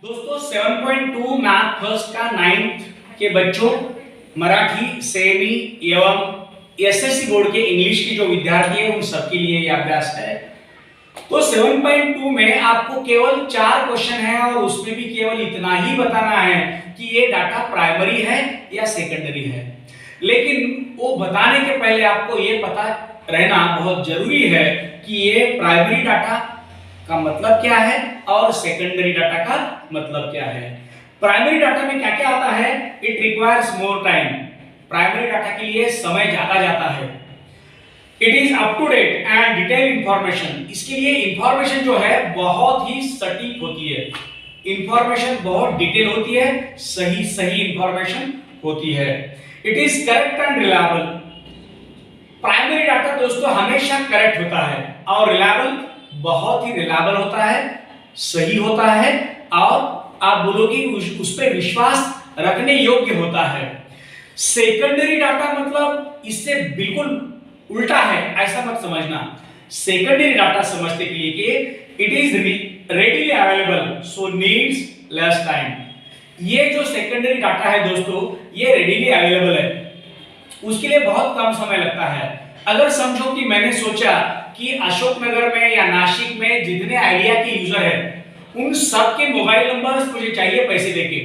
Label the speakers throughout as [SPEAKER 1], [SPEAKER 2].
[SPEAKER 1] दोस्तों 7.2 math first का 9th के बच्चों, मराठी सेमी एवं एसएससी बोर्ड के इंग्लिश के जो विद्यार्थी हैं उन सबके लिए यह अभ्यास है। तो 7.2 में आपको केवल 4 क्वेश्चन है और उसमें भी केवल इतना ही बताना है कि ये डाटा प्राइमरी है या सेकेंडरी है। लेकिन वो बताने के पहले आपको ये पता रहना बहुत जरूरी है कि ये प्राइमरी डाटा का मतलब क्या है और सेकेंडरी डाटा का मतलब क्या है। प्राइमरी डाटा में क्या क्या आता है? It requires more time. Primary data के लिए समय ज्यादा जाता है। It is up to date and detail information. इसके लिए इंफॉर्मेशन जो है बहुत ही सटीक होती है। इंफॉर्मेशन बहुत डिटेल होती है, सही इंफॉर्मेशन होती है। It is correct and reliable. Primary data दोस्तों हमेशा करेक्ट होता है और रिलायबल बहुत ही रिलायबल होता है, सही होता है और आप बोलोगे उस पर विश्वास रखने योग्य होता है। सेकेंडरी डाटा मतलब इससे बिल्कुल उल्टा है, ऐसा मत समझना। सेकेंडरी डाटा समझते के लिए कि it is readily available so needs less time. ये जो सेकेंडरी डाटा है दोस्तों, ये रेडीली अवेलेबल है, उसके लिए बहुत कम समय लगता है। अगर समझो कि मैंने सोचा कि अशोकनगर में या नासिक में जितने आइडिया के यूजर हैं उन सब के मोबाइल नंबर्स मुझे चाहिए पैसे देके,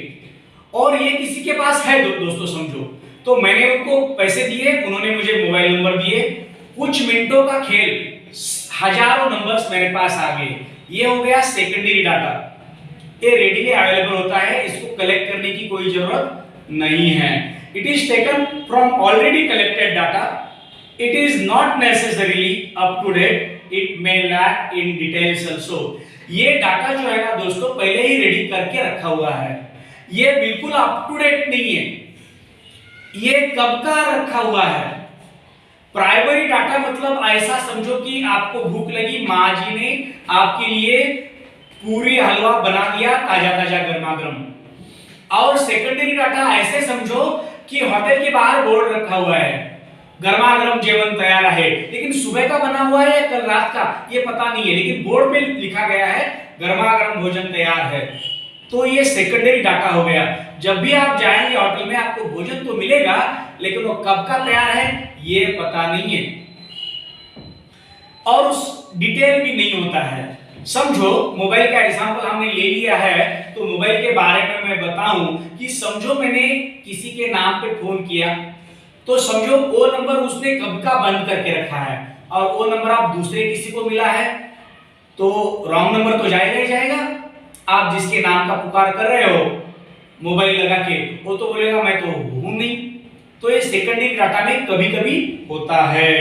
[SPEAKER 1] और ये किसी के पास है दोस्तों समझो, तो मैंने उनको पैसे दिए, उन्होंने मुझे मोबाइल नंबर दिए, कुछ मिनटों का खेल, हजारों नंबर्स मेरे पास आ गए। ये हो गया सेकेंडरी डाटा। ये रेडीली अवेलेबल होता है, इसको कलेक्ट करने की कोई जरूरत नहीं है। It is taken from already collected data. It is not necessarily up to date. It may lack in details also. ये डाटा जो है ना दोस्तों पहले ही रेडी करके रखा हुआ है, ये बिल्कुल अप टू डेट नहीं है, ये कब का रखा हुआ है। प्राइमरी डाटा मतलब ऐसा समझो कि आपको भूख लगी, माँ जी ने आपके लिए पूरी हलवा बना दिया ताजा ताजा गर्मा गर्म। और सेकेंडरी डाटा ऐसे समझो कि होटल के बाहर बोर्ड रखा हुआ है गर्मा गर्म जेवन तैयार है, लेकिन सुबह का बना हुआ है या कल रात का ये पता नहीं है, लेकिन बोर्ड पे लिखा गया है गर्मा गर्म भोजन तैयार है। तो ये सेकेंडरी डाटा हो गया। जब भी आप जाएंगे होटल में आपको भोजन तो मिलेगा, लेकिन वो कब का तैयार है ये पता नहीं है और उस डिटेल भी नहीं होता है। समझो मोबाइल का एग्जांपल हमने ले लिया है, तो मोबाइल के बारे में मैं बताऊं कि समझो मैंने किसी के नाम पे फोन किया, तो समझो वो नंबर उसने कब का बंद करके रखा है और वो नंबर आप दूसरे किसी को मिला है, तो रॉन्ग नंबर तो जाएगा ही जाएगा। आप जिसके नाम का पुकार कर रहे हो मोबाइल लगा के, वो तो बोलेगा मैं तो हूं नहीं। तो ये सेकेंडरी डाटा में कभी कभी होता है।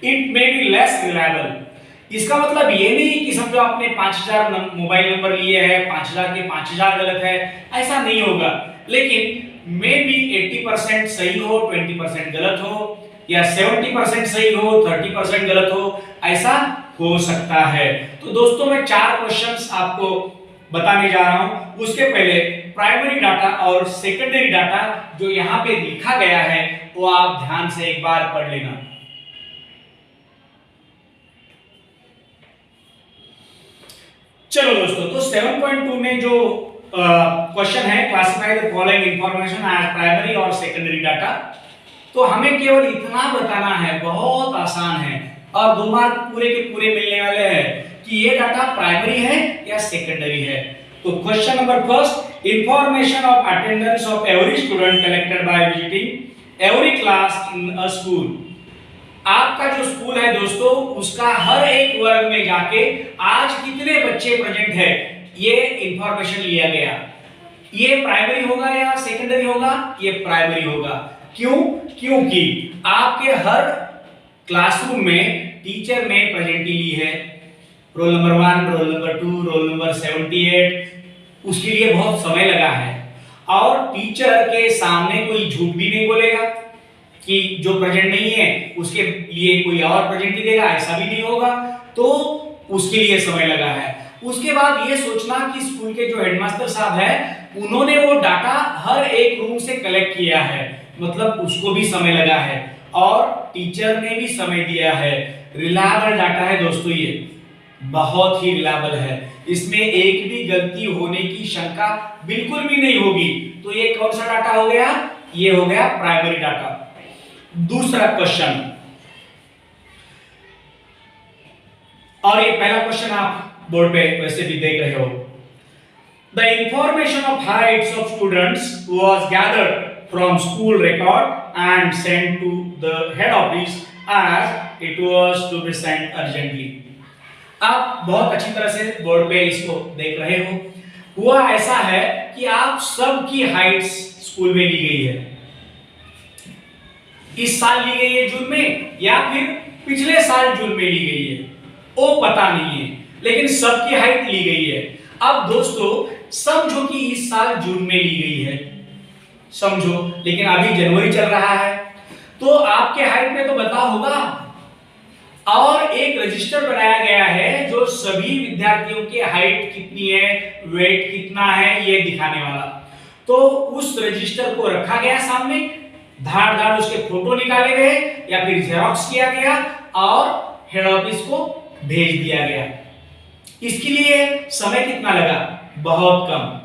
[SPEAKER 1] It may be less reliable. इसका मतलब ये नहीं कि समझो आपने 5000 मोबाइल नंबर लिए हैं, 5000 के 5000 गलत है, ऐसा नहीं होगा। लेकिन मे बी 80% सही हो, 20% गलत हो, या 70% सही हो, 30% गलत हो, ऐसा हो सकता है। तो दोस्तों मैं 4 क्वेश्चंस आपको बताने जा रहा हूं। उसके पहले प्राइमरी डाटा और सेकेंडरी डाटा जो यहां पे लिखा गया है वो आप ध्यान से एक बार पढ़ लेना। चलो दोस्तों, तो 7.2 में जो क्वेश्चन है classify the following information as primary और सेकेंडरी डाटा, तो हमें केवल इतना बताना है, बहुत आसान है और 2 मार्क पूरे के पूरे मिलने वाले हैं कि ये डाटा प्राइमरी है या सेकेंडरी है। तो question number first, information of attendance of every student collected by visiting every class in a school. आपका जो स्कूल है दोस्तों, उसका हर एक वर्ग में जाके आज कितने बच्चे प्रेजेंट है ये इंफॉर्मेशन लिया गया। ये प्राइमरी होगा या सेकेंडरी होगा? ये प्राइमरी होगा। क्यों? क्योंकि आपके हर क्लासरूम में टीचर ने प्रेजेंटी ली है, roll number 1, roll number 2, roll number 78, उसके लिए बहुत समय लगा है और टीचर के सामने कोई झूठ भी नहीं बोलेगा कि जो प्रेजेंट नहीं है उसके लिए कोई और प्रेजेंटी देगा, ऐसा भी नहीं होगा। तो उसके लिए समय लगा है। उसके बाद ये सोचना कि स्कूल के जो हेडमास्टर साहब है उन्होंने वो डाटा हर एक रूम से कलेक्ट किया है, मतलब उसको भी समय लगा है और टीचर ने भी समय दिया है। रिलायबल डाटा है दोस्तों ये। बहुत ही रिलायबल है, इसमें एक भी गलती होने की शंका बिल्कुल भी नहीं होगी। तो ये कौन सा डाटा हो गया? ये हो गया प्राइमरी डाटा। दूसरा क्वेश्चन, और ये पहला क्वेश्चन आप बोर्ड पे वैसे भी देख रहे हो। The information of heights of students was gathered from school record and sent to the head office as it was to be sent urgently. आप बहुत अच्छी तरह से बोर्ड पे इसको देख रहे हो। हुआ ऐसा है कि आप सबकी हाइट्स स्कूल में ली गई है। इस साल ली गई है जून में या फिर पिछले साल जून में ली गई है, वो पता नहीं है, लेकिन सबकी हाइट ली गई है। अब दोस्तों समझो कि इस साल जून में ली गई है, समझो, लेकिन अभी जनवरी चल रहा है, तो आपके हाइट में तो बदलाव होगा और एक रजिस्टर बनाया गया है जो सभी विद्यार्थियों की हाइट कितनी है, वेट कितना है, ये दिखाने वाला। तो उस रजिस्टर को रखा गया सामने, धार धार उसके फोटो निकाले गए या फिर जेरॉक्स किया गया और हेड ऑफिस को भेज दिया गया। इसके लिए समय कितना लगा? बहुत कम।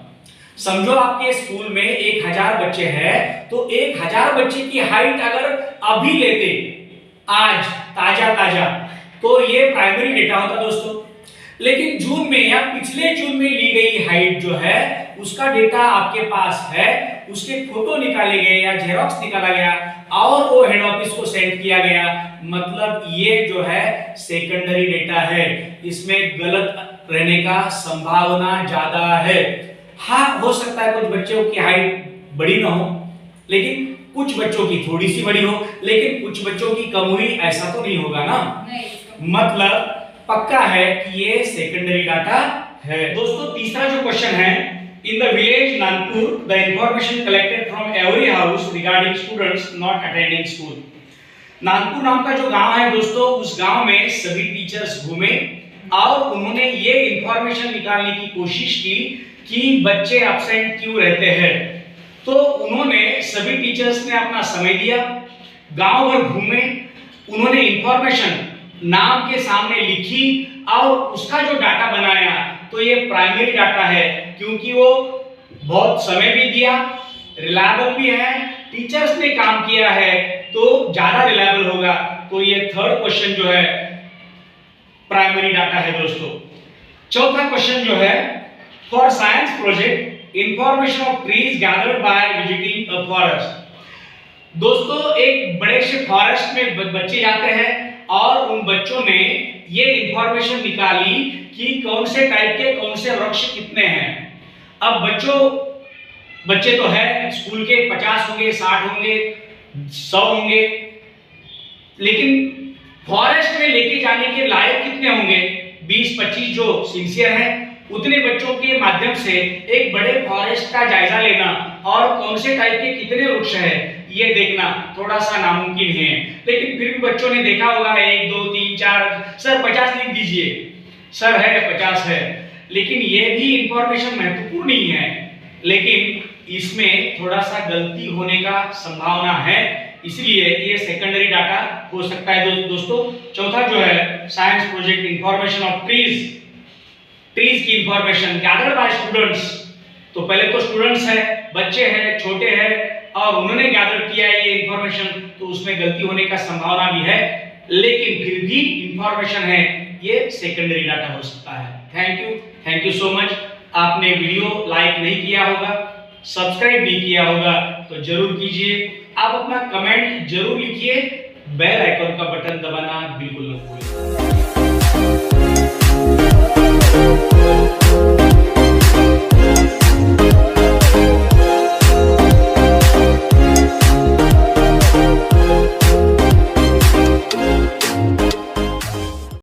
[SPEAKER 1] समझो आपके स्कूल में 1000 बच्चे हैं, तो 1000 बच्चे की हाइट अगर अभी लेते, आज ताजा, तो ये प्राइमरी डेटा होता दोस्तों। लेकिन जून में या पिछले जून में ली गई हाइट जो है उसका डेटा आपके पास है, उसके फोटो निकाले गए या जेरॉक्स निकाला गया और वो हेड ऑफिस को सेंड किया गया। मतलब ये जो है सेकेंडरी डेटा है, इसमें गलत रहने का संभावना ज्यादा है। हाँ, हो सकता है कुछ बच्चों की हाइट बड़ी ना हो, लेकिन कुछ बच्चों की थोड़ी सी बड़ी हो, लेकिन कुछ बच्चों की कम हुई, ऐसा तो नहीं होगा ना। मतलब पक्का है कि ये सेकेंडरी डाटा है। दोस्तों तीसरा जो क्वेश्चन है, in the village Nagpur the information collected from every house regarding students not attending school. Nagpur नाम का जो गांव है दोस्तों, उस गांव में सभी टीचर्स घूमे और उन्होंने ये इंफॉर्मेशन निकालने की कोशिश की कि बच्चे एब्सेंट क्यों रहते हैं। तो उन्होंने सभी टीचर्स ने अपना समय दिया, गांव भर घूमे, उन्होंने इंफॉर्मेशन नाम के सामने लिखी और उसका जो डाटा बनाया, तो ये प्राइमरी डाटा है क्योंकि वो बहुत समय भी दिया, रिलायबल भी है, टीचर्स ने काम किया है तो ज्यादा रिलायबल होगा। तो ये थर्ड क्वेश्चन जो है प्राइमरी डाटा है दोस्तों। चौथा क्वेश्चन जो है, for science project information of trees gathered by visiting a forest. दोस्तों एक बड़े से फॉरेस्ट में बच्चे जाते हैं और उन बच्चों ने ये इंफॉर्मेशन निकाली कि कौन से टाइप के कौन से वृक्ष कितने हैं। अब बच्चे तो है स्कूल के 50 होंगे, 60 होंगे, 100 होंगे, लेकिन फॉरेस्ट में लेके जाने के लायक कितने होंगे? 20-25 जो सिंसियर हैं, उतने बच्चों के माध्यम से एक बड़े फॉरेस्ट का जायजा लेना और कौन से टाइप के कितने वृक्ष हैं ये देखना थोड़ा सा नामुमकिन है। लेकिन फिर भी बच्चों ने देखा होगा 1 2 3 4, सर 50 लिख दीजिए, सर है 50 है। लेकिन ये भी इंफॉर्मेशन महत्वपूर्ण नहीं है, लेकिन इसमें थोड़ा सा गलती होने का संभावना है, इसलिए ये सेकेंडरी डाटा हो सकता है दोस्तों। चौथा जो है science project information of trees की इंफॉर्मेशन गैदर्ड बाय स्टूडेंट्स। तो पहले तो स्टूडेंट्स है, बच्चे हैं, छोटे हैं और उन्होंने गैदर किया ये इंफॉर्मेशन, तो उसमें गलती होने का संभावना भी है, लेकिन फिर भी इंफॉर्मेशन है, ये सेकेंडरी डाटा हो सकता है। Thank you so much. आपने वीडियो लाइक नहीं किया होगा, सब्सक्राइब नहीं किया होगा तो जरूर कीजिए। आप अपना कमेंट जरूर लिखिए, बेल आइकन का बटन दबाना बिल्कुल न भूलें।